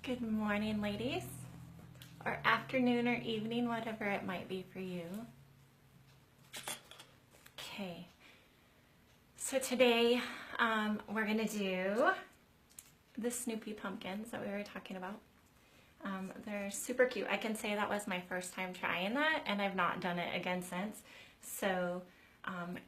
Good morning, ladies, or afternoon or evening, whatever it might be for you. Okay, so today we're going to do the Snoopy pumpkins that we were talking about. They're super cute. I can say that was my first time trying that, and I've not done it again since. So,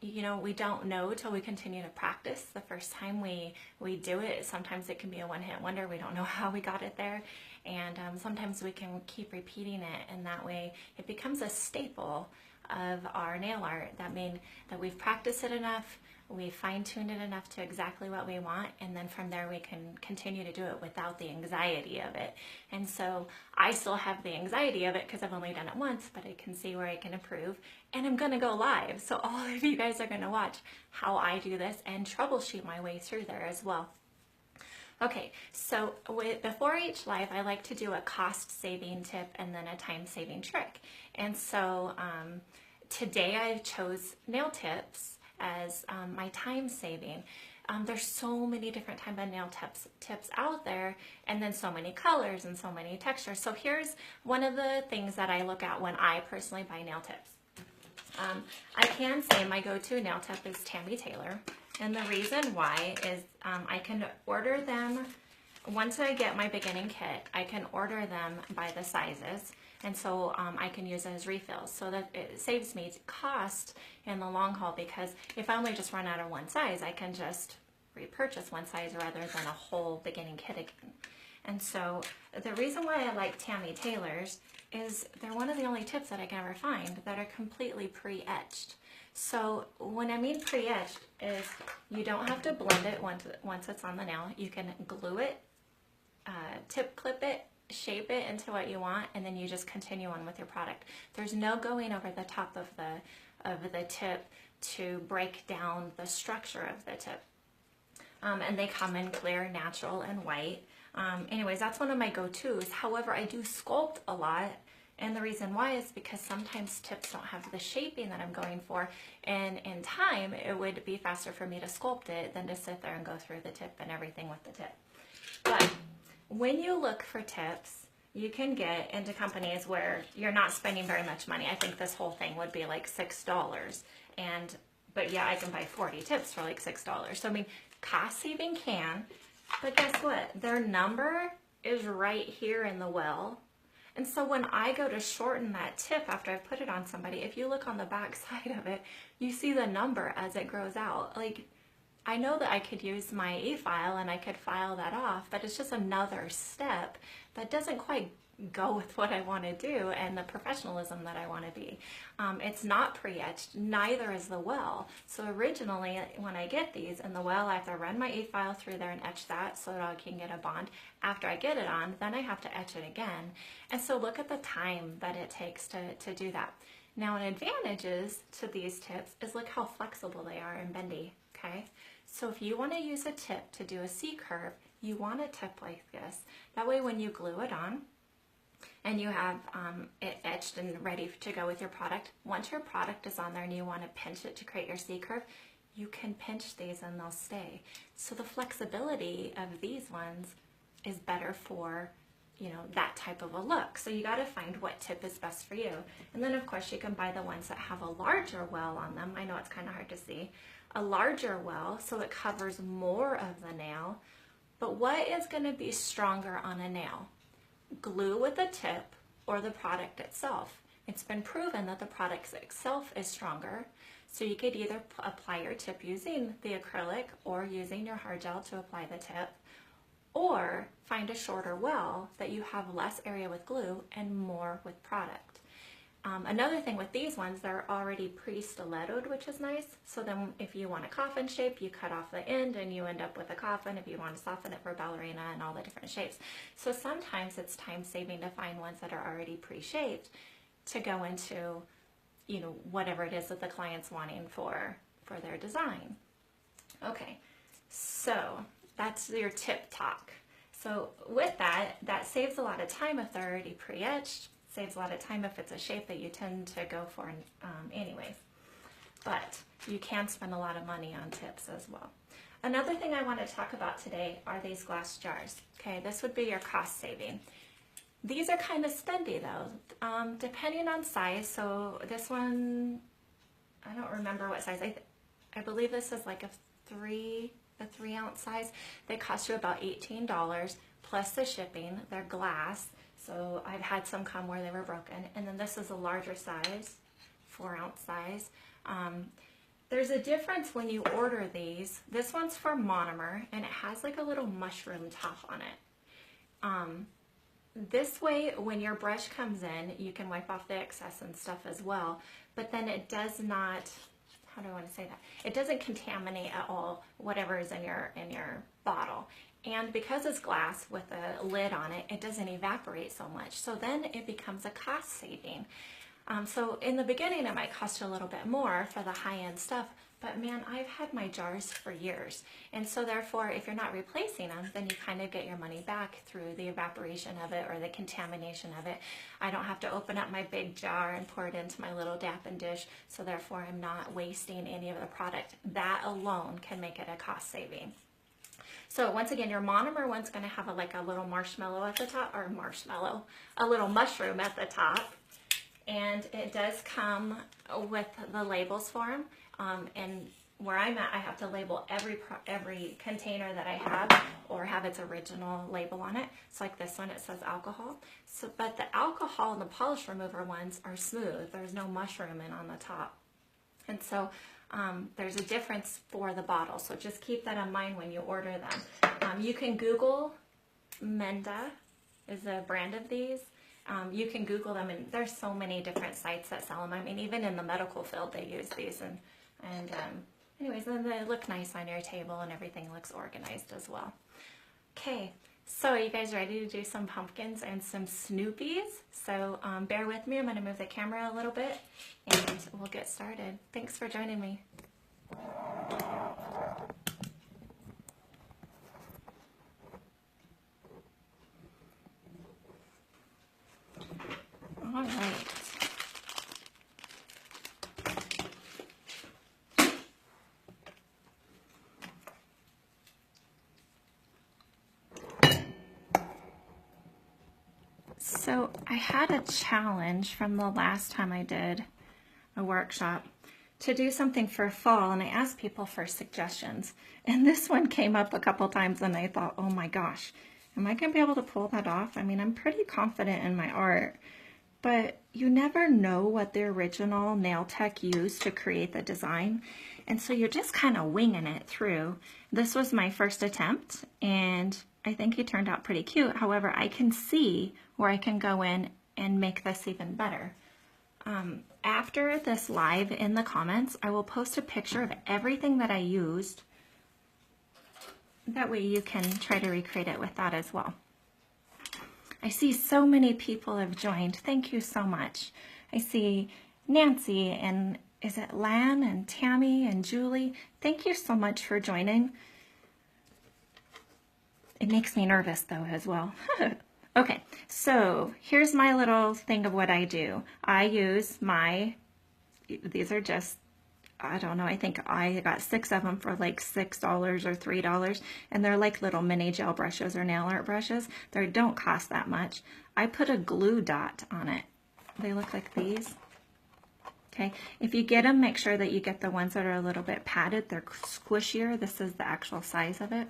you know, we don't know till we continue to practice. The first time we do it, sometimes it can be a one-hit wonder. We don't know how we got it there. And sometimes we can keep repeating it, and that way it becomes a staple of our nail art. That means that we've practiced it enough, we fine-tuned it enough to exactly what we want, and then from there we can continue to do it without the anxiety of it. And so I still have the anxiety of it because I've only done it once, but I can see where I can improve, and I'm gonna go live. So all of you guys are gonna watch how I do this and troubleshoot my way through there as well. Okay, so before each live, I like to do a cost-saving tip and then a time-saving trick. And so today I chose nail tips as my time-saving. There's so many different type of nail tips out there, and then so many colors and so many textures. So here's one of the things that I look at when I personally buy nail tips. I can say my go-to nail tip is Tammy Taylor. And the reason why is I can order them, once I get my beginning kit, I can order them by the sizes. And so I can use it as refills, so that it saves me cost in the long haul, because if I only just run out of one size, I can just repurchase one size rather than a whole beginning kit again. And so the reason why I like Tammy Taylor's is they're one of the only tips that I can ever find that are completely pre-etched. So when I mean pre-etched is you don't have to blend it once it's on the nail. You can glue it, tip clip it, shape it into what you want, and then you just continue on with your product. There's no going over the top of the tip to break down the structure of the tip. And they come in clear, natural, and white. Anyways, that's one of my go-tos. However, I do sculpt a lot. And the reason why is because sometimes tips don't have the shaping that I'm going for, and in time it would be faster for me to sculpt it than to sit there and go through the tip and everything with the tip. But when you look for tips, you can get into companies where you're not spending very much money. I think this whole thing would be like $6, but yeah, I can buy 40 tips for like $6. So I mean, cost saving can, but guess what? Their number is right here in the well. And so when I go to shorten that tip after I've put it on somebody, if you look on the back side of it, you see the number as it grows out. Like, I know that I could use my e-file and I could file that off, but it's just another step that doesn't quite go with what I want to do and the professionalism that I want to be. It's not pre-etched, neither is the well. So originally, when I get these in the well, I have to run my e-file through there and etch that so that I can get a bond. After I get it on, then I have to etch it again. And so look at the time that it takes to do that. Now, an advantage to these tips is look how flexible they are and bendy, okay? So if you want to use a tip to do a C-curve, you want a tip like this. That way when you glue it on, and you have it etched and ready to go with your product, once your product is on there and you want to pinch it to create your C-curve, you can pinch these and they'll stay. So the flexibility of these ones is better for, you know, that type of a look. So you got to find what tip is best for you. And then of course you can buy the ones that have a larger well on them. I know it's kind of hard to see. A larger well, so it covers more of the nail. But what is going to be stronger on a nail? Glue with a tip or the product itself. It's been proven that the product itself is stronger. So you could either apply your tip using the acrylic or using your hard gel to apply the tip, or find a shorter well that you have less area with glue and more with product. Another thing with these ones, they're already pre-stilettoed, which is nice. So then if you want a coffin shape, you cut off the end and you end up with a coffin if you want to soften it for ballerina and all the different shapes. So sometimes it's time saving to find ones that are already pre-shaped to go into, you know, whatever it is that the client's wanting for their design. Okay, so that's your tip talk. So with that, that saves a lot of time if they're already pre-etched. Saves a lot of time if it's a shape that you tend to go for anyways. but you can spend a lot of money on tips as well. Another thing I want to talk about today are these glass jars. Okay, this would be your cost saving. These are kind of spendy though, depending on size. So this one, I don't remember what size. I believe this is like a 3 ounce size. They cost you about $18 plus the shipping. They're glass, so I've had some come where they were broken. And then this is a larger size, 4 ounce size. There's a difference when you order these. This one's for monomer, and it has like a little mushroom top on it. This way, when your brush comes in, you can wipe off the excess and stuff as well, but then it does not, how do I want to say that? It doesn't contaminate at all whatever is in your bottle. And because it's glass with a lid on it, it doesn't evaporate so much. So then it becomes a cost saving. So in the beginning, it might cost you a little bit more for the high-end stuff, but man, I've had my jars for years. And so therefore, if you're not replacing them, then you kind of get your money back through the evaporation of it or the contamination of it. I don't have to open up my big jar and pour it into my little Dappin dish, so therefore I'm not wasting any of the product. That alone can make it a cost saving. So once again, your monomer one's going to have a little marshmallow at the top, or a little mushroom at the top. And it does come with the labels for them. And where I'm at, I have to label every container that I have, or have its original label on it. So like this one, it says alcohol. So, but the alcohol and the polish remover ones are smooth. There's no mushrooming on the top. And so there's a difference for the bottle. So just keep that in mind when you order them. You can Google Menda is a brand of these. You can Google them, and there's so many different sites that sell them. I mean, even in the medical field, they use these. Anyways, then they look nice on your table, and everything looks organized as well. Okay, so are you guys ready to do some pumpkins and some snoopies? So bear with me. I'm going to move the camera a little bit, and we'll get started. Thanks for joining me. All right. So I had a challenge from the last time I did a workshop to do something for fall, and I asked people for suggestions. And this one came up a couple times, and I thought, oh my gosh, am I going to be able to pull that off? I mean, I'm pretty confident in my art. But you never know what the original nail tech used to create the design. And so you're just kind of winging it through. This was my first attempt, and I think he turned out pretty cute. However, I can see where I can go in and make this even better. After this live in the comments, I will post a picture of everything that I used. That way you can try to recreate it with that as well. I see so many people have joined. Thank you so much. I see Nancy, and is it Lan, and Tammy, and Julie? Thank you so much for joining. It makes me nervous though as well. Okay, so here's my little thing of what I do. I use these are just, I don't know, I think I got 6 of them for like $6 or $3, and they're like little mini gel brushes or nail art brushes. They don't cost that much. I put a glue dot on it. They look like these. Okay, if you get them, make sure that you get the ones that are a little bit padded. They're squishier. This is the actual size of it.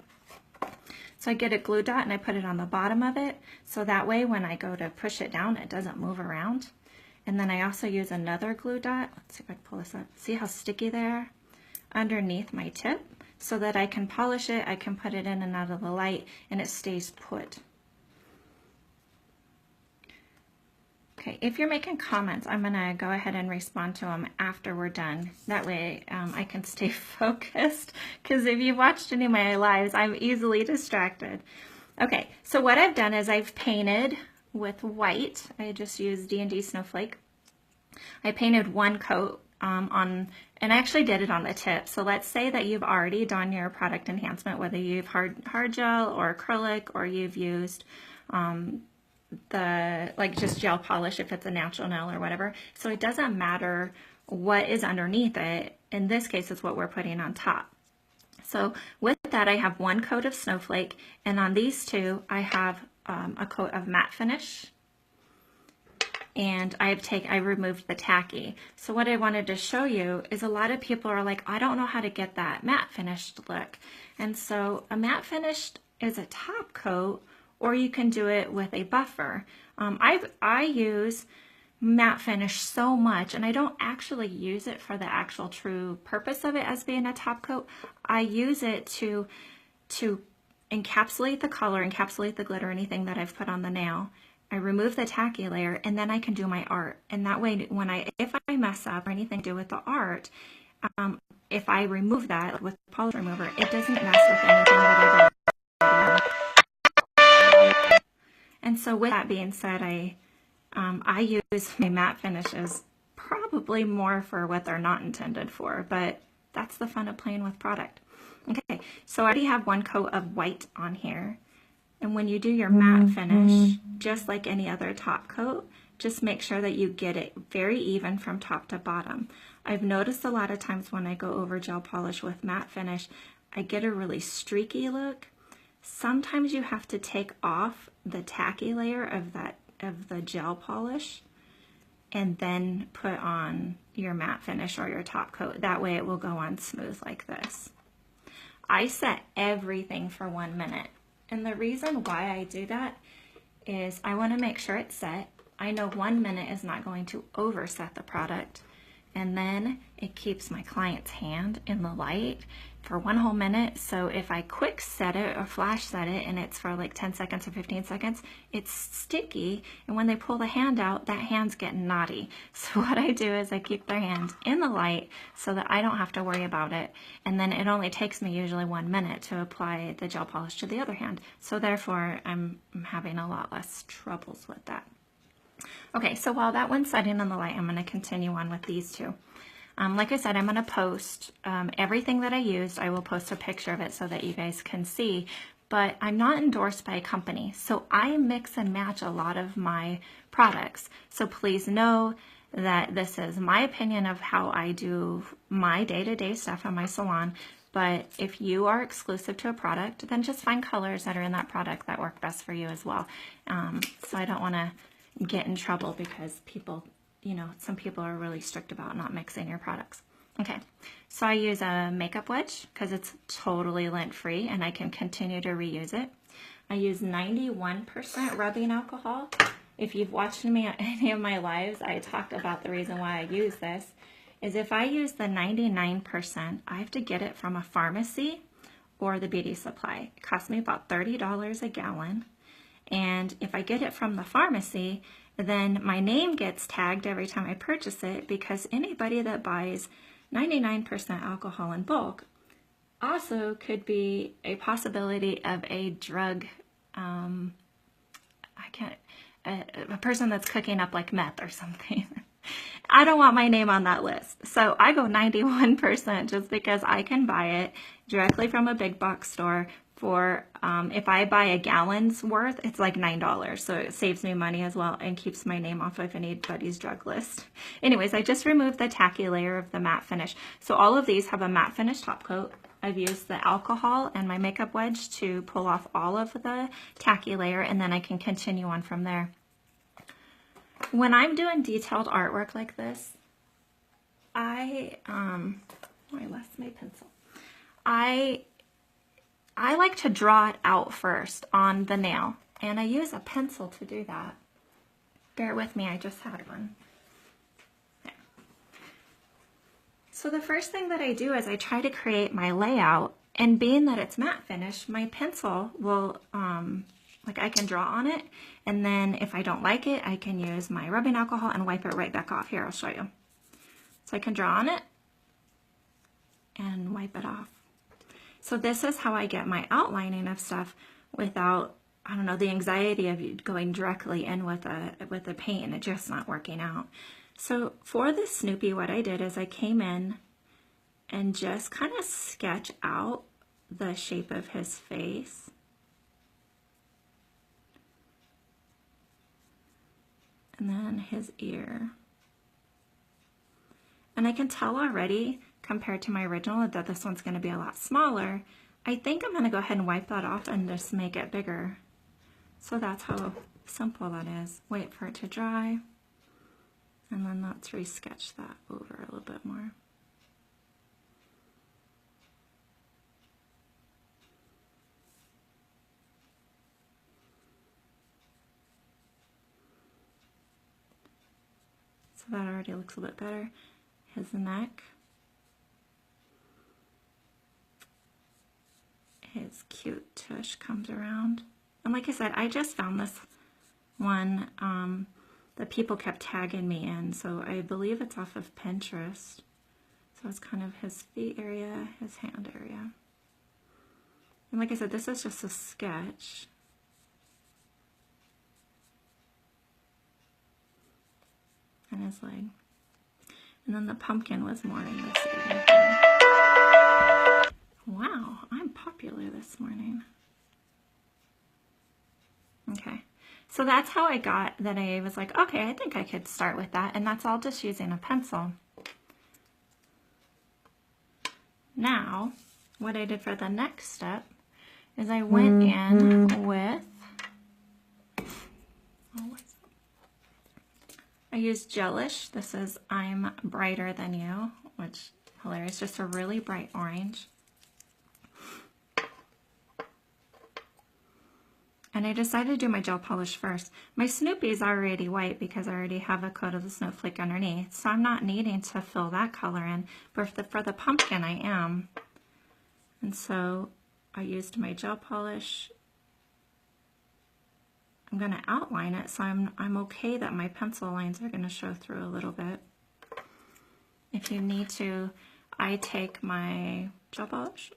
So I get a glue dot and I put it on the bottom of it, so that way when I go to push it down, it doesn't move around. And then I also use another glue dot. Let's see if I can pull this up. See how sticky they are? Underneath my tip, so that I can polish it, I can put it in and out of the light, and it stays put. Okay, if you're making comments, I'm gonna go ahead and respond to them after we're done. That way I can stay focused, because if you've watched any of my lives, I'm easily distracted. Okay, so what I've done is I've painted with white. I just used D&D Snowflake. I painted one coat on, and I actually did it on the tip. So let's say that you've already done your product enhancement, whether you've hard gel or acrylic, or you've used just gel polish if it's a natural nail or whatever. So it doesn't matter what is underneath it. in this case, it's what we're putting on top. So with that, I have one coat of Snowflake, and on these two, I have a coat of matte finish, and I removed the tacky. So what I wanted to show you is a lot of people are like, I don't know how to get that matte finished look. And so a matte finished is a top coat, or you can do it with a buffer. I use matte finish so much, and I don't actually use it for the actual true purpose of it as being a top coat. I use it to encapsulate the color, encapsulate the glitter, anything that I've put on the nail. I remove the tacky layer, and then I can do my art. And that way, if I mess up or anything to do with the art, if I remove that with the polish remover, it doesn't mess with anything that I've already done. And so with that being said, I use my matte finishes probably more for what they're not intended for, but that's the fun of playing with product. Okay, so I already have one coat of white on here. And when you do your matte finish, just like any other top coat, just make sure that you get it very even from top to bottom. I've noticed a lot of times when I go over gel polish with matte finish, I get a really streaky look. Sometimes you have to take off the tacky layer of the gel polish and then put on your matte finish or your top coat. That way it will go on smooth like this. I set everything for 1 minute. And the reason why I do that is I want to make sure it's set. I know 1 minute is not going to overset the product. And then it keeps my client's hand in the light for 1 whole minute. So if I quick set it or flash set it and it's for like 10 seconds or 15 seconds, it's sticky. And when they pull the hand out, that hand's getting naughty. So what I do is I keep their hand in the light so that I don't have to worry about it. And then it only takes me usually 1 minute to apply the gel polish to the other hand. So therefore, I'm having a lot less troubles with that. Okay, so while that one's setting in the light, I'm going to continue on with these two. Like I said, I'm going to post everything that I used. I will post a picture of it so that you guys can see, but I'm not endorsed by a company, so I mix and match a lot of my products. So please know that this is my opinion of how I do my day-to-day stuff in my salon, but if you are exclusive to a product, then just find colors that are in that product that work best for you as well. So I don't want to get in trouble because people, some people are really strict about not mixing your products. Okay, so I use a makeup wedge because it's totally lint-free and I can continue to reuse it. I use 91% rubbing alcohol. If you've watched me on any of my lives, I talked about the reason why I use this. Is if I use the 99%, I have to get it from a pharmacy or the beauty supply. It costs me about $30 a gallon. And if I get it from the pharmacy, then my name gets tagged every time I purchase it, because anybody that buys 99% alcohol in bulk also could be a possibility of a drug, a person that's cooking up like meth or something. I don't want my name on that list. So I go 91% just because I can buy it directly from a big box store for, if I buy a gallon's worth, it's like $9. So it saves me money as well and keeps my name off of anybody's drug list. Anyways, I just removed the tacky layer of the matte finish. So all of these have a matte finish top coat. I've used the alcohol and my makeup wedge to pull off all of the tacky layer, and then I can continue on from there. When I'm doing detailed artwork like this, I lost my pencil. I like to draw it out first on the nail, and I use a pencil to do that. Bear with me, I just had one. There. So the first thing that I do is I try to create my layout, and being that it's matte finish, my pencil will, I can draw on it, and then if I don't like it, I can use my rubbing alcohol and wipe it right back off. Here, I'll show you. So I can draw on it and wipe it off. So this is how I get my outlining of stuff without, I don't know, the anxiety of going directly in with a paint and it just not working out. So for this Snoopy, what I did is I came in and just kind of sketch out the shape of his face. And then his ear. And I can tell already compared to my original, that this one's going to be a lot smaller, I think I'm going to go ahead and wipe that off and just make it bigger. So that's how simple that is. Wait for it to dry, and then let's resketch that over a little bit more. So that already looks a bit better. His neck. His cute tush comes around. And like I said, I just found this one that people kept tagging me in. So I believe it's off of Pinterest. So it's kind of his feet area, his hand area. And like I said, this is just a sketch. And his leg. And then the pumpkin was more in this area. Wow, I'm popular this morning. Okay, so that's how I got that. I was like, okay, I think I could start with that. And that's all just using a pencil. Now, what I did for the next step is I went in with, I used Gelish. This is I'm Brighter Than You, which hilarious, just a really bright orange. And I decided to do my gel polish first. My Snoopy is already white because I already have a coat of the snowflake underneath, so I'm not needing to fill that color in. But for the pumpkin, I am. And so I used my gel polish. I'm going to outline it, so I'm okay that my pencil lines are going to show through a little bit. If you need to, I take my gel polish.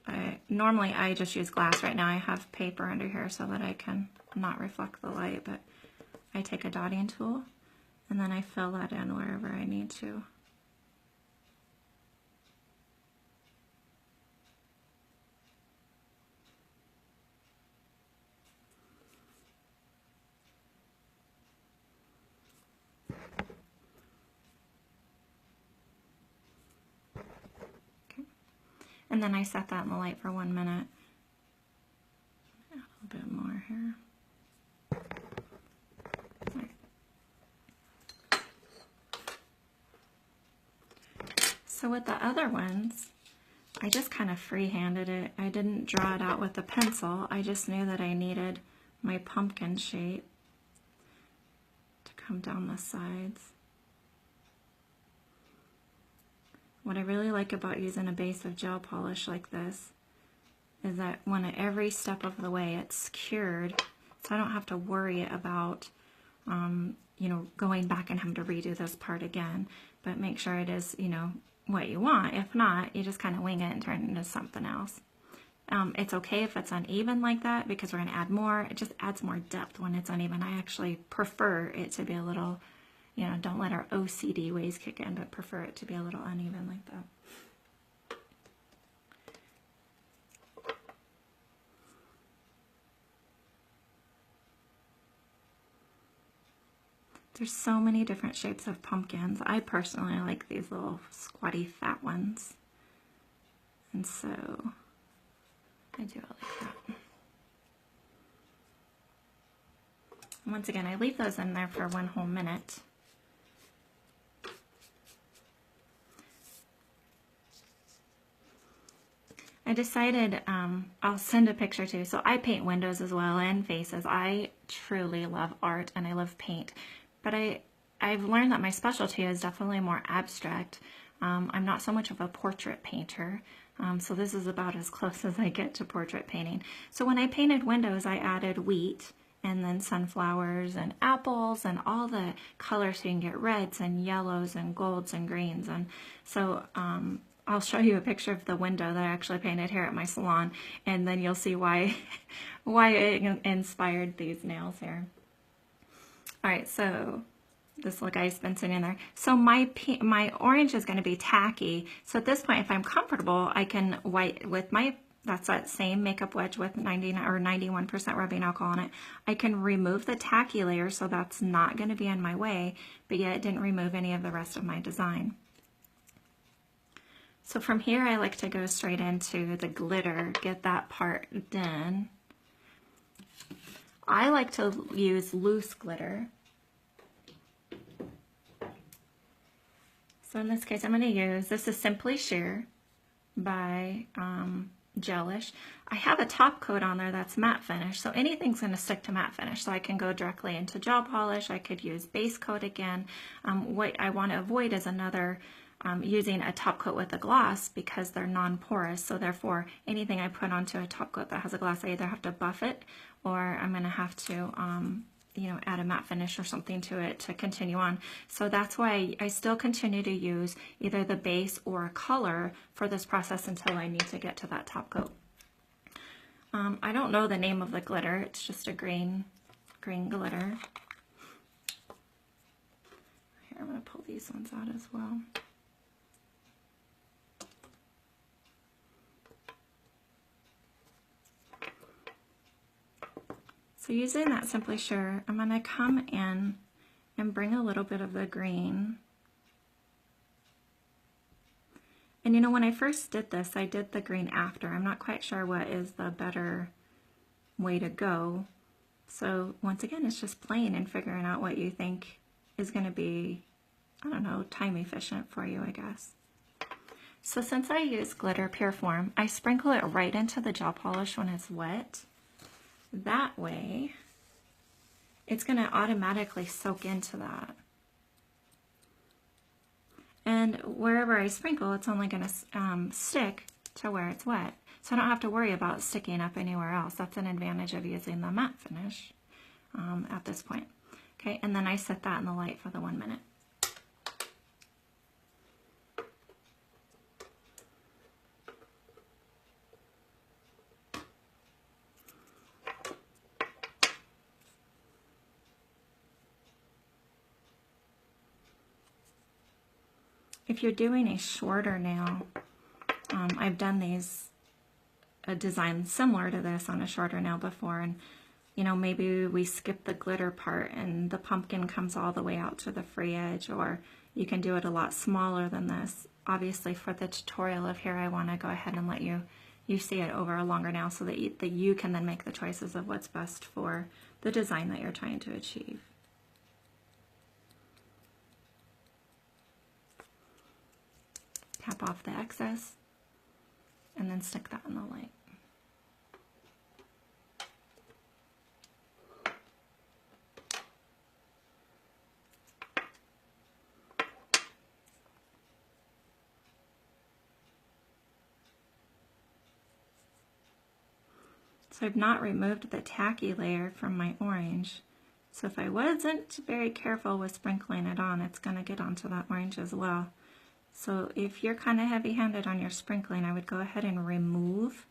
Normally I just use glass. Right now I have paper under here so that I can not reflect the light, but I take a dotting tool and then I fill that in wherever I need to. And then I set that in the light for 1 minute. Add a little bit more here. So with the other ones, I just kind of free-handed it. I didn't draw it out with a pencil. I just knew that I needed my pumpkin shape to come down the sides. What I really like about using a base of gel polish like this is that when at every step of the way it's cured, so I don't have to worry about you know, going back and having to redo this part again, but make sure it is, you know, what you want. If not, you just kind of wing it and turn it into something else. It's okay if it's uneven like that because we're going to add more. It just adds more depth when it's uneven. I actually prefer it to be a little, you know, don't let our OCD ways kick in, but prefer it to be a little uneven like that. There's so many different shapes of pumpkins. I personally like these little squatty fat ones. And so I do it like that. And once again, I leave those in there for 1 whole minute. I decided I'll send a picture too. So I paint windows as well and faces. I truly love art and I love paint. But I've learned that my specialty is definitely more abstract. I'm not so much of a portrait painter. So this is about as close as I get to portrait painting. So when I painted windows, I added wheat and then sunflowers and apples and all the colors so you can get reds and yellows and golds and greens. And so I'll show you a picture of the window that I actually painted here at my salon, and then you'll see why it inspired these nails here. All right, so this little guy's been sitting there. So my orange is going to be tacky. So at this point, if I'm comfortable, I can white with my, that's that same makeup wedge with 99 or 91% rubbing alcohol on it. I can remove the tacky layer, so that's not going to be in my way, but yet it didn't remove any of the rest of my design. So from here, I like to go straight into the glitter, get that part done. I like to use loose glitter. So in this case, I'm going to use, this is Simply Sheer by Gelish. I have a top coat on there that's matte finish, so anything's going to stick to matte finish. So I can go directly into gel polish. I could use base coat again. What I want to avoid is another using a top coat with a gloss because they're non-porous. So therefore, anything I put onto a top coat that has a gloss, I either have to buff it or I'm going to have to you know, add a matte finish or something to it to continue on. So that's why I still continue to use either the base or a color for this process until I need to get to that top coat. I don't know the name of the glitter. It's just a green glitter. Here, I'm going to pull these ones out as well. So using that Simply Sure, I'm going to come in and bring a little bit of the green. And you know, when I first did this, I did the green after. I'm not quite sure what is the better way to go. So once again, it's just playing and figuring out what you think is going to be, I don't know, time efficient for you, I guess. So since I use glitter pure form, I sprinkle it right into the gel polish when it's wet. That way, it's going to automatically soak into that. And wherever I sprinkle, it's only going to stick to where it's wet. So I don't have to worry about sticking up anywhere else. That's an advantage of using the matte finish at this point. Okay, and then I set that in the light for the 1 minute. If you're doing a shorter nail, I've done a design similar to this on a shorter nail before, and you know, maybe we skip the glitter part and the pumpkin comes all the way out to the free edge, or you can do it a lot smaller than this. Obviously for the tutorial of here, I want to go ahead and let you see it over a longer nail so that you can then make the choices of what's best for the design that you're trying to achieve. Tap off the excess and then stick that in the light. So I've not removed the tacky layer from my orange. So if I wasn't very careful with sprinkling it on, it's going to get onto that orange as well. So if you're kind of heavy-handed on your sprinkling, I would go ahead and remove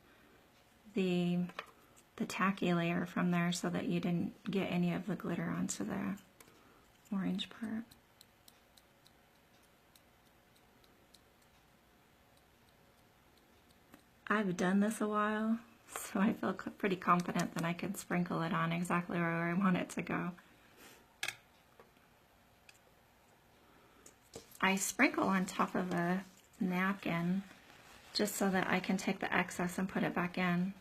the tacky layer from there so that you didn't get any of the glitter onto the orange part. I've done this a while, so I feel pretty confident that I can sprinkle it on exactly where I want it to go. I sprinkle on top of a napkin just so that I can take the excess and put it back in.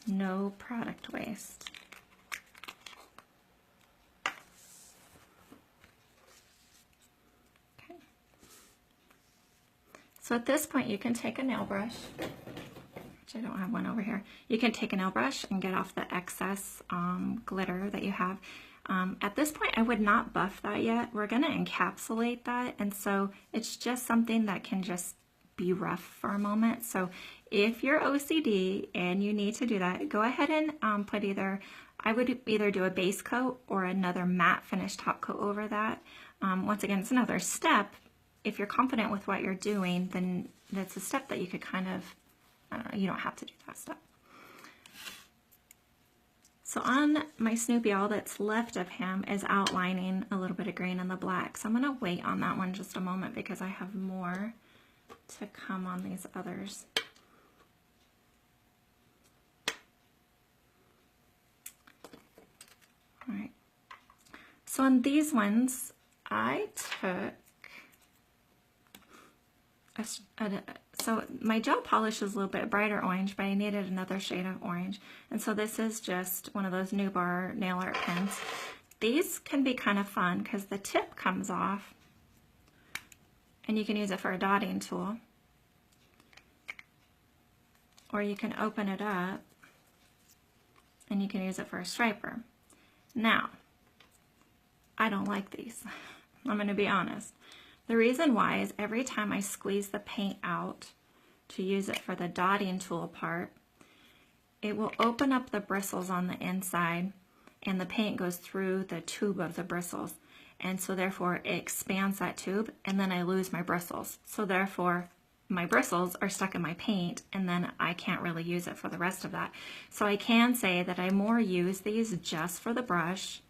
No product waste. Okay. So at this point you can take a nail brush, which I don't have one over here. You can take a nail brush and get off the excess glitter that you have. At this point, I would not buff that yet. We're going to encapsulate that, and so it's just something that can just be rough for a moment. So if you're OCD and you need to do that, go ahead and put I would either do a base coat or another matte finish top coat over that. Once again, it's another step. If you're confident with what you're doing, then that's a step that you could kind of, I don't know, you don't have to do that step. So on my Snoopy, all that's left of him is outlining a little bit of green in the black. So I'm going to wait on that one just a moment because I have more to come on these others. All right. So on these ones, I took So my gel polish is a little bit brighter orange, but I needed another shade of orange. And so this is just one of those New Bar nail art pens. These can be kind of fun because the tip comes off and you can use it for a dotting tool. Or you can open it up and you can use it for a striper. Now, I don't like these. I'm going to be honest. The reason why is every time I squeeze the paint out to use it for the dotting tool part, it will open up the bristles on the inside and the paint goes through the tube of the bristles. And so therefore it expands that tube and then I lose my bristles. So therefore my bristles are stuck in my paint and then I can't really use it for the rest of that. So I can say that I more use these just for the brush.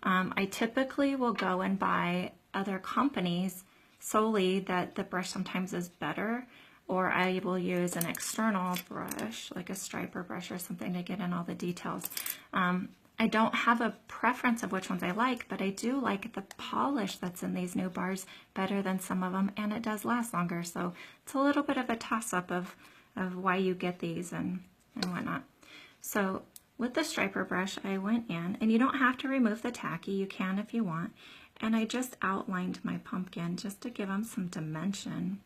I typically will go and buy other companies solely that the brush sometimes is better, or I will use an external brush, like a striper brush or something to get in all the details. I don't have a preference of which ones I like, but I do like the polish that's in these New Bars better than some of them, and it does last longer. So it's a little bit of a toss-up of why you get these and whatnot. So with the striper brush, I went in, and you don't have to remove the tacky, you can if you want, and I just outlined my pumpkin just to give them some dimension.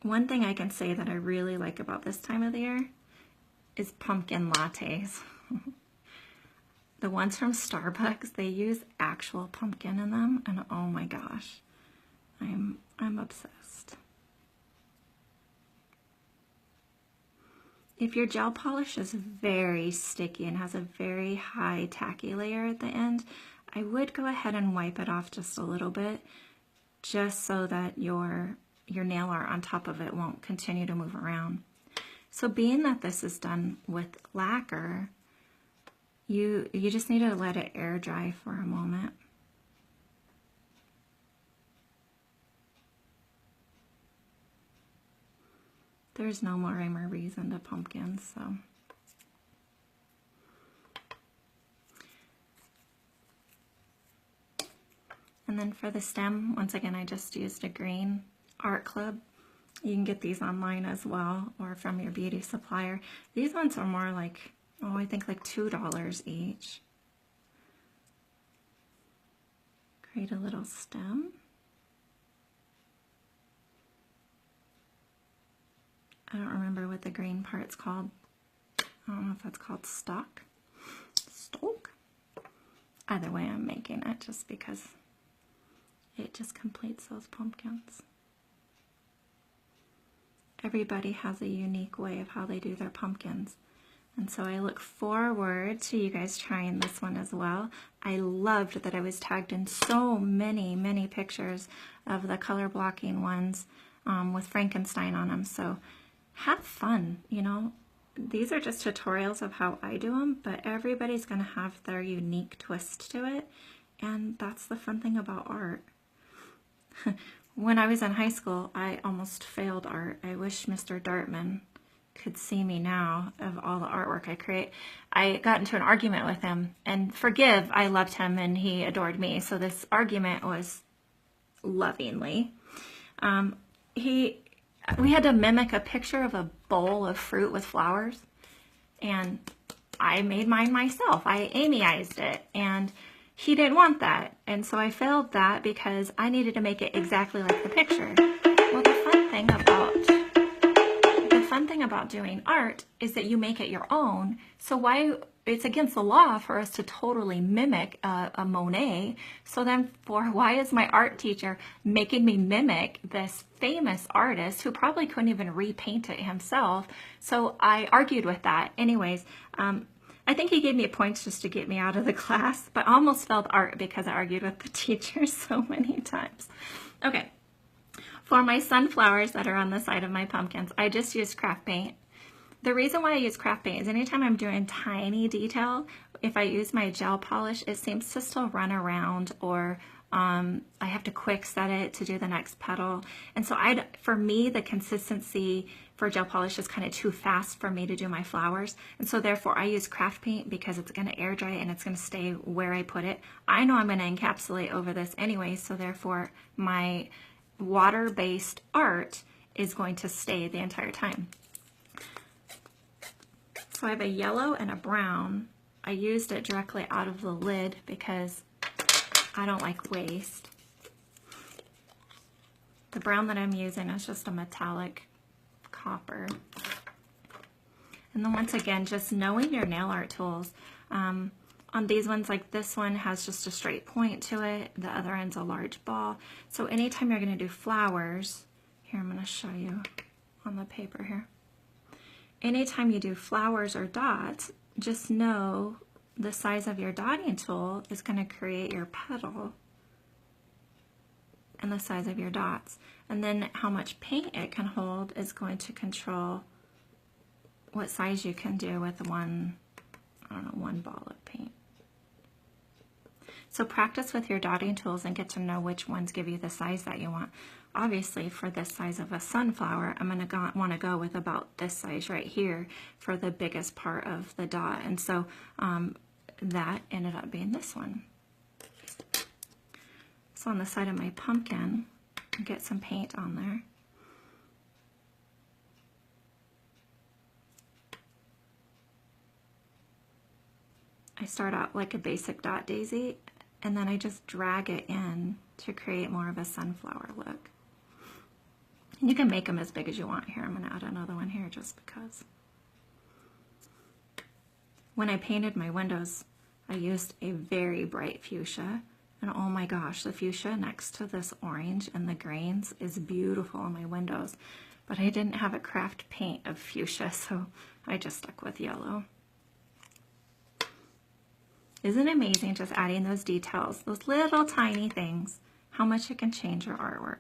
One thing I can say that I really like about this time of the year is pumpkin lattes. The ones from Starbucks, they use actual pumpkin in them, and oh my gosh, I'm obsessed. If your gel polish is very sticky and has a very high tacky layer at the end, I would go ahead and wipe it off just a little bit, just so that your nail art on top of it won't continue to move around. So being that this is done with lacquer, you just need to let it air dry for a moment. There's no more rhyme or reason to pumpkins, so. And then for the stem, once again, I just used a green art clip. You can get these online as well, or from your beauty supplier. These ones are more like, oh, I think like $2 each. Create a little stem. I don't remember what the green part's called. I don't know if that's called stalk. Either way, I'm making it just because it just completes those pumpkins. Everybody has a unique way of how they do their pumpkins. And so I look forward to you guys trying this one as well. I loved that I was tagged in so many pictures of the color blocking ones with Frankenstein on them. So have fun, you know. These are just tutorials of how I do them, but everybody's going to have their unique twist to it. And that's the fun thing about art. When I was in high school, I almost failed art. I wish Mr. Dartman could see me now of all the artwork I create. I got into an argument with him, and forgive, I loved him and he adored me. So this argument was lovingly. We had to mimic a picture of a bowl of fruit with flowers, and I made mine myself. I Amyized it, and he didn't want that, and so I failed that because I needed to make it exactly like the picture. Well, the fun thing about doing art is that you make it your own. So why it's against the law for us to totally mimic a Monet. So then why is my art teacher making me mimic this famous artist who probably couldn't even repaint it himself? So I argued with that. Anyways, I think he gave me points just to get me out of the class, but I almost failed art because I argued with the teacher so many times. Okay, for my sunflowers that are on the side of my pumpkins, I just used craft paint. The reason why I use craft paint is anytime I'm doing tiny detail, if I use my gel polish, it seems to still run around, or I have to quick set it to do the next petal. And so for me, the consistency for gel polish is kind of too fast for me to do my flowers. And so therefore I use craft paint because it's going to air dry and it's going to stay where I put it. I know I'm going to encapsulate over this anyway, so therefore my water-based art is going to stay the entire time. So I have a yellow and a brown. I used it directly out of the lid because I don't like waste. The brown that I'm using is just a metallic copper. And then once again, just knowing your nail art tools. On these ones, like this one has just a straight point to it. The other end's a large ball. So anytime you're going to do flowers, here I'm going to show you on the paper here. Anytime you do flowers or dots, just know the size of your dotting tool is going to create your petal and the size of your dots. And then how much paint it can hold is going to control what size you can do with one ball of paint. So practice with your dotting tools and get to know which ones give you the size that you want. Obviously, for this size of a sunflower, I'm going to want to go with about this size right here for the biggest part of the dot. And so that ended up being this one. So on the side of my pumpkin, get some paint on there. I start out like a basic dot daisy, and then I just drag it in to create more of a sunflower look. And you can make them as big as you want here. I'm going to add another one here just because. When I painted my windows, I used a very bright fuchsia. And oh my gosh, the fuchsia next to this orange and the grains is beautiful on my windows. But I didn't have a craft paint of fuchsia, so I just stuck with yellow. Isn't it amazing just adding those details, those little tiny things, how much it can change your artwork?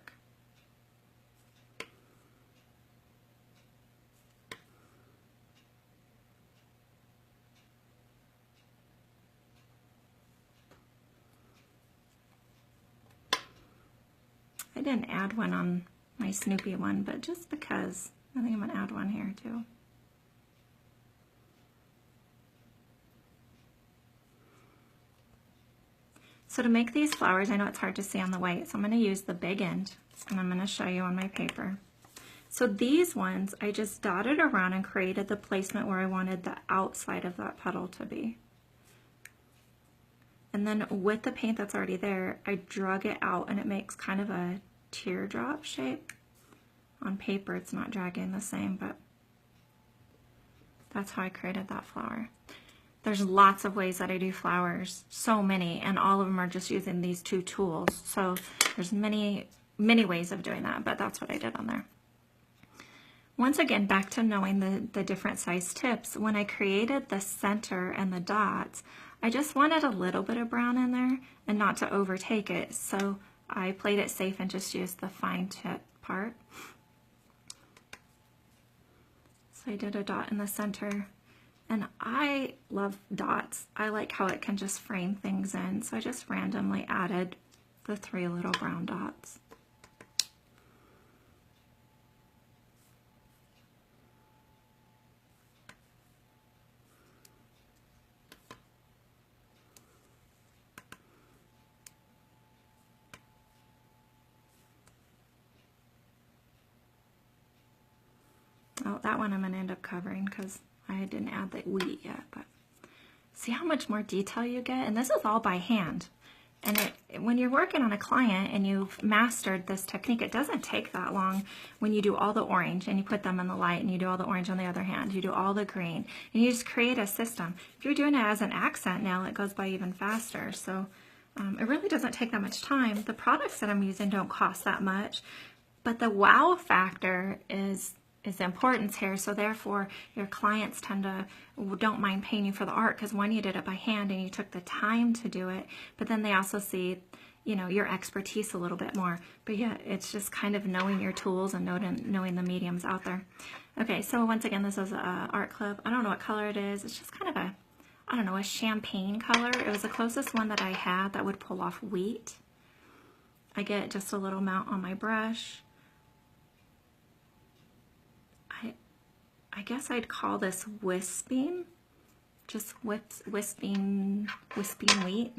I didn't add one on my Snoopy one, but just because, I think I'm going to add one here too. So to make these flowers, I know it's hard to see on the white, so I'm going to use the big end, and I'm going to show you on my paper. So these ones, I just dotted around and created the placement where I wanted the outside of that petal to be. And then with the paint that's already there, I drug it out and it makes kind of a teardrop shape. On paper, it's not dragging the same, but that's how I created that flower. There's lots of ways that I do flowers, so many, and all of them are just using these two tools. So there's many, many ways of doing that, but that's what I did on there. Once again, back to knowing the different size tips. When I created the center and the dots, I just wanted a little bit of brown in there and not to overtake it. So I played it safe and just used the fine tip part. So I did a dot in the center. And I love dots. I like how it can just frame things in. So I just randomly added the 3 little brown dots. Oh, that one I'm going to end up covering because I didn't add the wheat yet, but see how much more detail you get? And this is all by hand. And when you're working on a client and you've mastered this technique, it doesn't take that long when you do all the orange and you put them in the light and you do all the orange on the other hand, you do all the green, and you just create a system. If you're doing it as an accent nail, it goes by even faster. So it really doesn't take that much time. The products that I'm using don't cost that much, but the wow factor is importance here. So therefore your clients don't mind paying you for the art because one, you did it by hand and you took the time to do it, but then they also see you know, your expertise a little bit more. But yeah, it's just kind of knowing your tools and knowing the mediums out there. Okay, so once again, this is a art clip. I don't know what color it is. It's just kind of a, I don't know, a champagne color. It was the closest one that I had that would pull off wheat. I get just a little amount on my brush. I guess I'd call this wisping, just wisping wheat.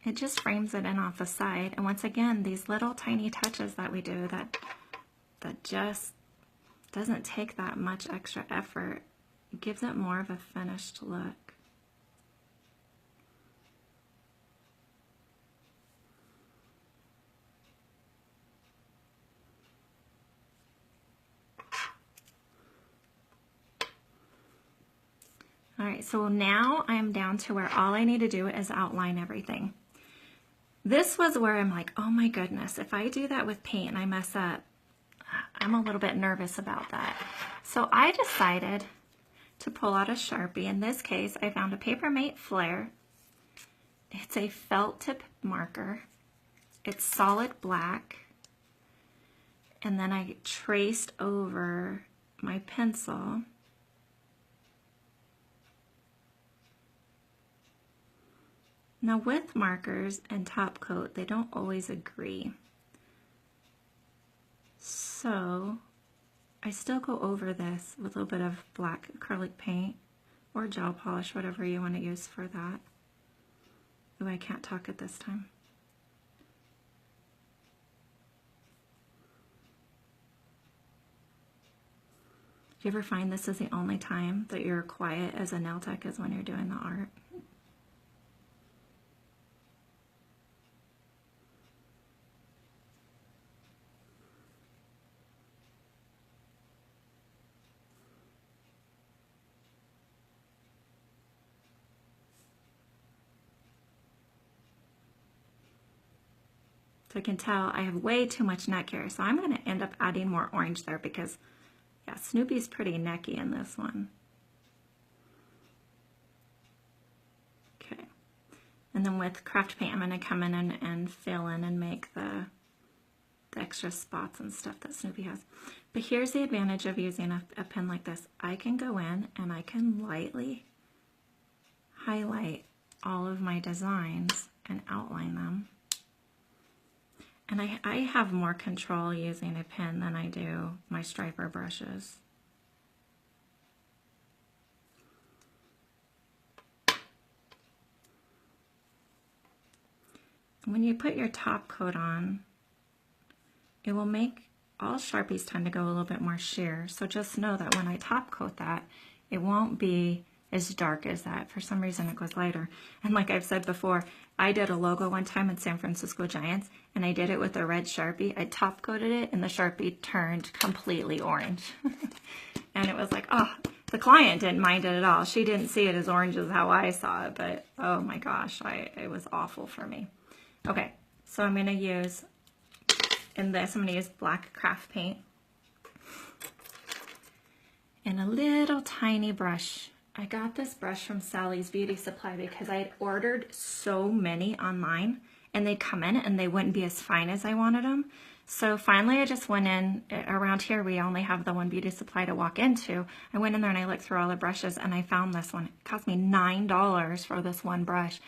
It just frames it in off the side. And once again, these little tiny touches that we do that just doesn't take that much extra effort, it gives it more of a finished look. All right, so now I'm down to where all I need to do is outline everything. This was where I'm like, oh my goodness, if I do that with paint and I mess up, I'm a little bit nervous about that. So I decided to pull out a Sharpie. In this case, I found a Paper Mate Flare. It's a felt tip marker. It's solid black. And then I traced over my pencil. Now with markers and top coat, they don't always agree. So I still go over this with a little bit of black acrylic paint or gel polish, whatever you want to use for that. Oh, I can't talk at this time. Do you ever find this is the only time that you're quiet as a nail tech is when you're doing the art? So I can tell I have way too much neck here, so I'm going to end up adding more orange there because, yeah, Snoopy's pretty necky in this one. Okay, and then with craft paint, I'm going to come in and fill in and make the extra spots and stuff that Snoopy has. But here's the advantage of using a pen like this. I can go in and I can lightly highlight all of my designs and outline them. And I have more control using a pen than I do my striper brushes. When you put your top coat on, it will make all Sharpies tend to go a little bit more sheer. So just know that when I top coat that, it won't be as dark as that. For some reason it goes lighter. And like I've said before, I did a logo one time in San Francisco Giants and I did it with a red Sharpie. I top coated it and the Sharpie turned completely orange. And it was like, oh, the client didn't mind it at all. She didn't see it as orange as how I saw it, but oh my gosh, it was awful for me. Okay, so I'm gonna use, in this, I'm gonna use black craft paint and a little tiny brush. I got this brush from Sally's Beauty Supply because I had ordered so many online and they'd come in and they wouldn't be as fine as I wanted them. So finally I just went in, around here we only have the one beauty supply to walk into. I went in there and I looked through all the brushes and I found this one. It cost me $9 for this one brush.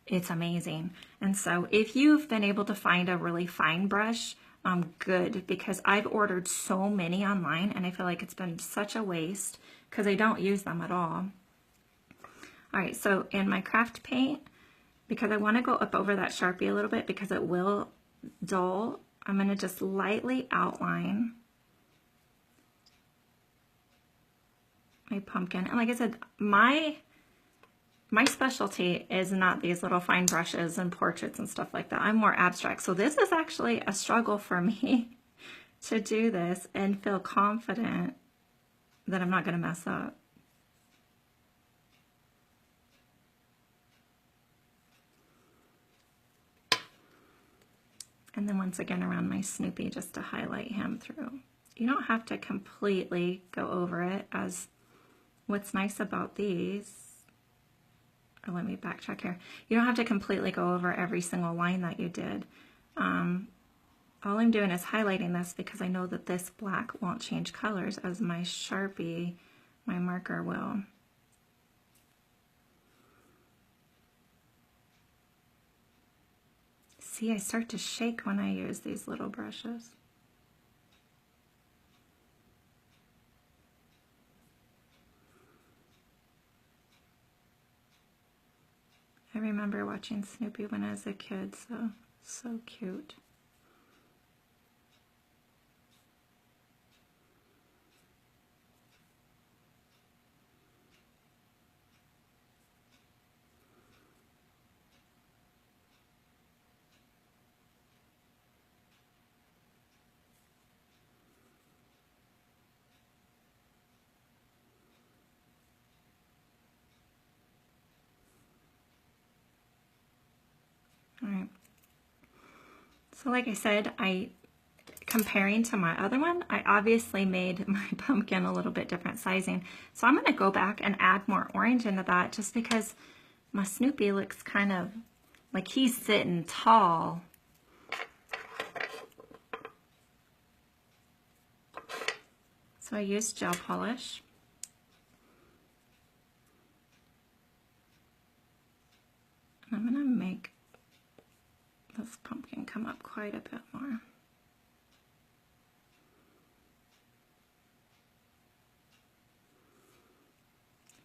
It's amazing. And so if you've been able to find a really fine brush, good, because I've ordered so many online and I feel like it's been such a waste because I don't use them at all. All right, so in my craft paint, because I want to go up over that Sharpie a little bit because it will dull, I'm going to just lightly outline my pumpkin. And like I said, my specialty is not these little fine brushes and portraits and stuff like that. I'm more abstract. So this is actually a struggle for me to do this and feel confident that I'm not going to mess up. And then once again around my Snoopy just to highlight him through. You don't have to completely go over it as what's nice about these, or let me backtrack here, you don't have to completely go over every single line that you did. All I'm doing is highlighting this because I know that this black won't change colors as my Sharpie, my marker will. See, I start to shake when I use these little brushes. I remember watching Snoopy when I was a kid, so cute. All right. So like I said, comparing to my other one, I obviously made my pumpkin a little bit different sizing. So I'm going to go back and add more orange into that just because my Snoopy looks kind of like he's sitting tall. So I used gel polish. And I'm going to make this pumpkin come up quite a bit more.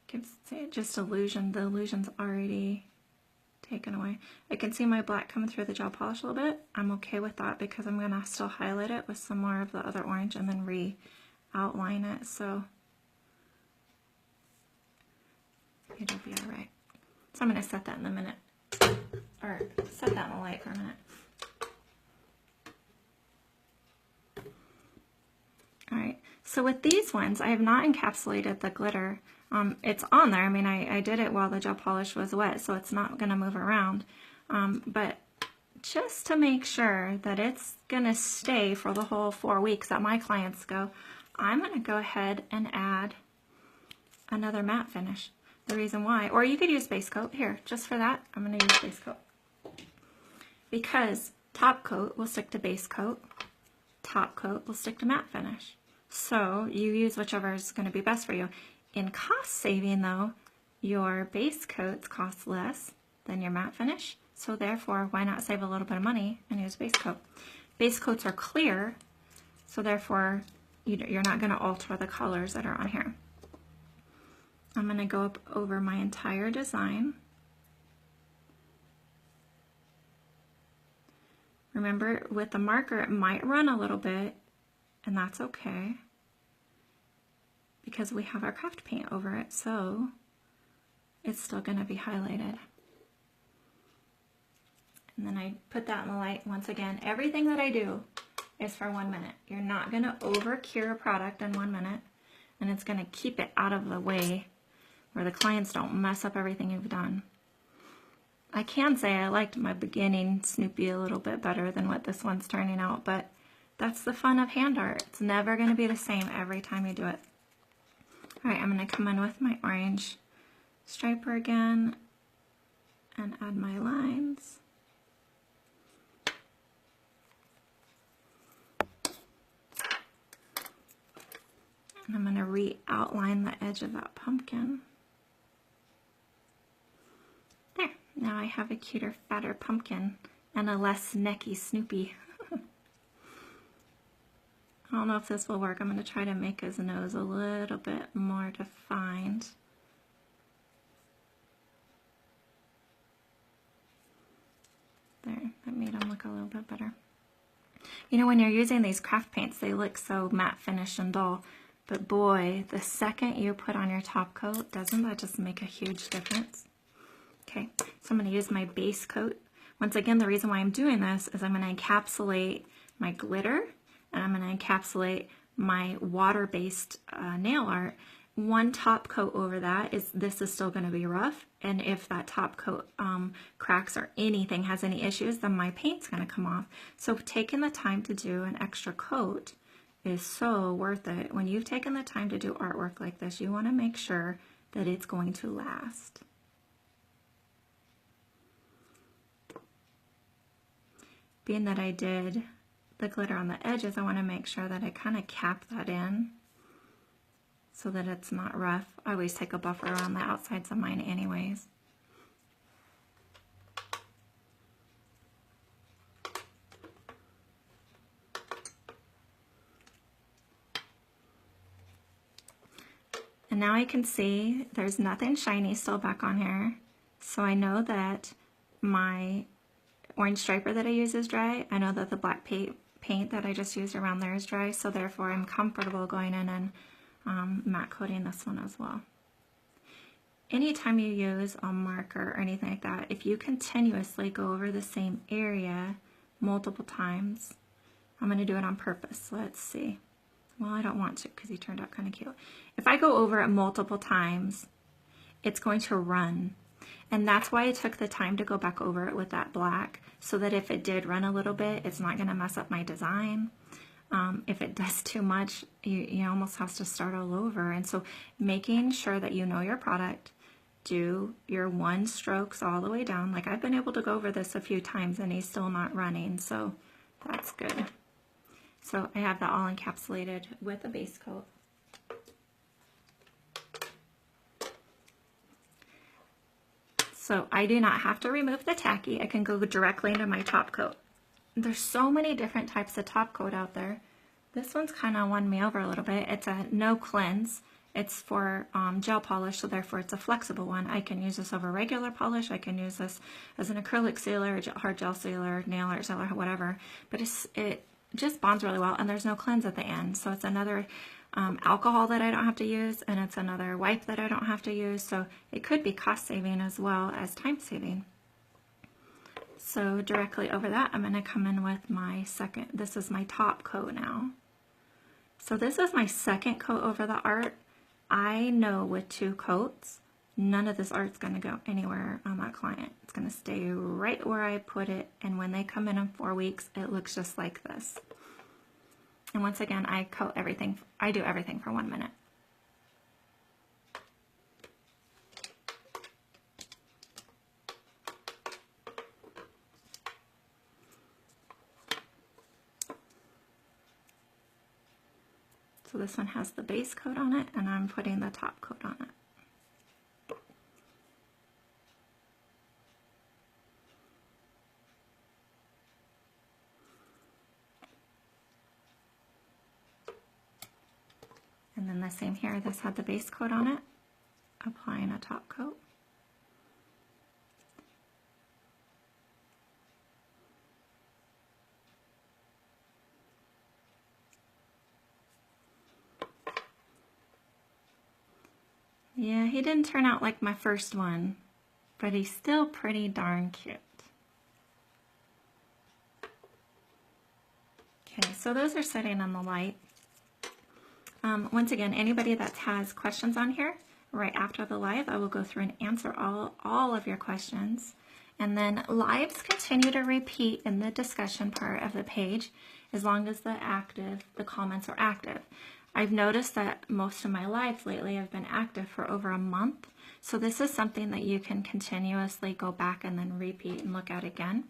Gives it just illusion. The illusion's already taken away. I can see my black coming through the gel polish a little bit. I'm okay with that because I'm going to still highlight it with some more of the other orange and then re-outline it, so it'll be all right. So I'm going to set that in a minute, or set that in the light for a minute. All right, so with these ones, I have not encapsulated the glitter. It's on there. I mean, I did it while the gel polish was wet, so it's not going to move around. But just to make sure that it's going to stay for the whole 4 weeks that my clients go, I'm going to go ahead and add another matte finish. The reason why, or you could use base coat. Here, just for that, I'm going to use base coat. Because top coat will stick to base coat, top coat will stick to matte finish. So you use whichever is going to be best for you. In cost saving though, your base coats cost less than your matte finish. So therefore, why not save a little bit of money and use base coat? Base coats are clear, so therefore you're not going to alter the colors that are on here. I'm going to go up over my entire design. Remember, with the marker, it might run a little bit, and that's okay, because we have our craft paint over it, so it's still going to be highlighted. And then I put that in the light. Once again, everything that I do is for 1 minute. You're not going to over cure a product in 1 minute, and it's going to keep it out of the way where the clients don't mess up everything you've done. I can say I liked my beginning Snoopy a little bit better than what this one's turning out, but that's the fun of hand art. It's never going to be the same every time you do it. All right, I'm going to come in with my orange striper again and add my lines. And I'm going to re-outline the edge of that pumpkin. There, now I have a cuter, fatter pumpkin and a less necky Snoopy. I don't know if this will work. I'm going to try to make his nose a little bit more defined. There, that made him look a little bit better. You know, when you're using these craft paints, they look so matte finish and dull. But boy, the second you put on your top coat, doesn't that just make a huge difference? Okay, so I'm going to use my base coat. Once again, the reason why I'm doing this is I'm going to encapsulate my glitter and I'm going to encapsulate my water-based nail art. One top coat over that this is still going to be rough, and if that top coat cracks or anything has any issues, then my paint's going to come off. So taking the time to do an extra coat is so worth it. When you've taken the time to do artwork like this, you want to make sure that it's going to last. Being that I did the glitter on the edges, I want to make sure that I kind of cap that in so that it's not rough. I always take a buffer around the outsides of mine anyways. And now I can see there's nothing shiny still back on here. So I know that my orange striper that I use is dry. I know that the black paint that I just used around there is dry. So therefore I'm comfortable going in and matte coating this one as well. Anytime you use a marker or anything like that, if you continuously go over the same area multiple times, I'm going to do it on purpose. Let's see. Well, I don't want to because he turned out kind of cute. If I go over it multiple times, it's going to run. And that's why I took the time to go back over it with that black, so that if it did run a little bit, it's not going to mess up my design. If it does too much, you almost have to start all over. And so making sure that you know your product, do your 1 strokes all the way down. Like I've been able to go over this a few times and he's still not running, so that's good. So I have that all encapsulated with a base coat. So I do not have to remove the tacky. I can go directly into my top coat. There's so many different types of top coat out there. This one's kind of won me over a little bit. It's a no cleanse. It's for gel polish, so therefore it's a flexible one. I can use this over regular polish. I can use this as an acrylic sealer, hard gel sealer, nail art sealer, whatever. But it just bonds really well, and there's no cleanse at the end. So it's another alcohol that I don't have to use, and it's another wipe that I don't have to use. So it could be cost saving as well as time saving. So directly over that, I'm going to come in with my second. This is my top coat now. So this is my second coat over the art. I know with 2 coats, none of this art's going to go anywhere on that client. It's going to stay right where I put it, and when they come in 4 weeks, it looks just like this. And once again, I coat everything. I do everything for 1 minute. So this one has the base coat on it, and I'm putting the top coat on it. And then the same here, this had the base coat on it, applying a top coat. Yeah, he didn't turn out like my first one, but he's still pretty darn cute. Okay, so those are sitting on the light. Once again, anybody that has questions on here, right after the live, I will go through and answer all of your questions. And then lives continue to repeat in the discussion part of the page as long as the comments are active. I've noticed that most of my lives lately have been active for over a month. So this is something that you can continuously go back and then repeat and look at again.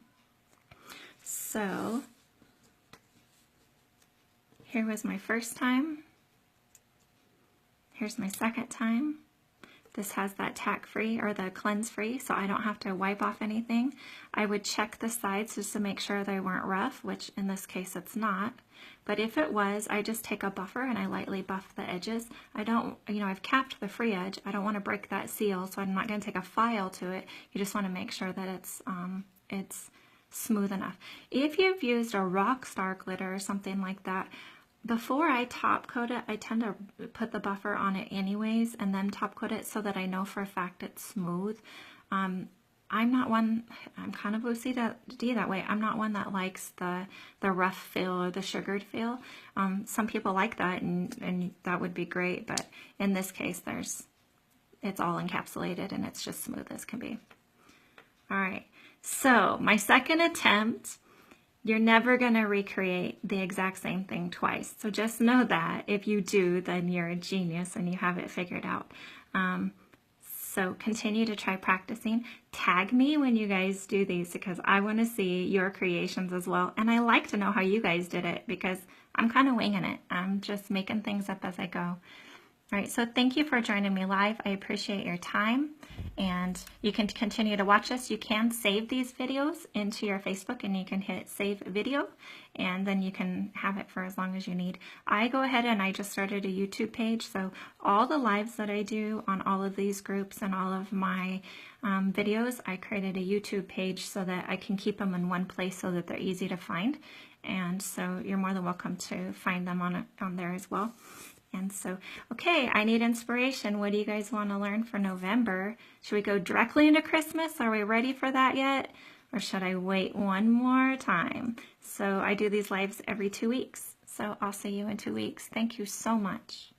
So here was my first time. Here's my second time. This has that tack-free or the cleanse-free, so I don't have to wipe off anything. I would check the sides just to make sure they weren't rough, which in this case it's not. But if it was, I just take a buffer and I lightly buff the edges. I don't, I've capped the free edge. I don't want to break that seal, so I'm not going to take a file to it. You just want to make sure that it's smooth enough. If you've used a Rockstar glitter or something like that, before I top coat it, I tend to put the buffer on it anyways and then top coat it so that I know for a fact it's smooth. I'm not one, I'm kind of OCD that way. I'm not one that likes the rough feel or the sugared feel. Some people like that and that would be great, but in this case it's all encapsulated and it's just smooth as can be. All right, so my second attempt, You're never going to recreate the exact same thing twice. So just know that if you do, then you're a genius and you have it figured out. So continue to try practicing. Tag me when you guys do these because I want to see your creations as well. And I like to know how you guys did it because I'm kind of winging it. I'm just making things up as I go. All right, so thank you for joining me live. I appreciate your time. And you can continue to watch us. You can save these videos into your Facebook and you can hit save video and then you can have it for as long as you need. I go ahead and I just started a YouTube page. So all the lives that I do on all of these groups and all of my videos, I created a YouTube page so that I can keep them in one place so that they're easy to find. And so you're more than welcome to find them on there as well. And so, okay, I need inspiration. What do you guys want to learn for November? Should we go directly into Christmas? Are we ready for that yet? Or should I wait one more time? So I do these lives every 2 weeks. So I'll see you in 2 weeks. Thank you so much.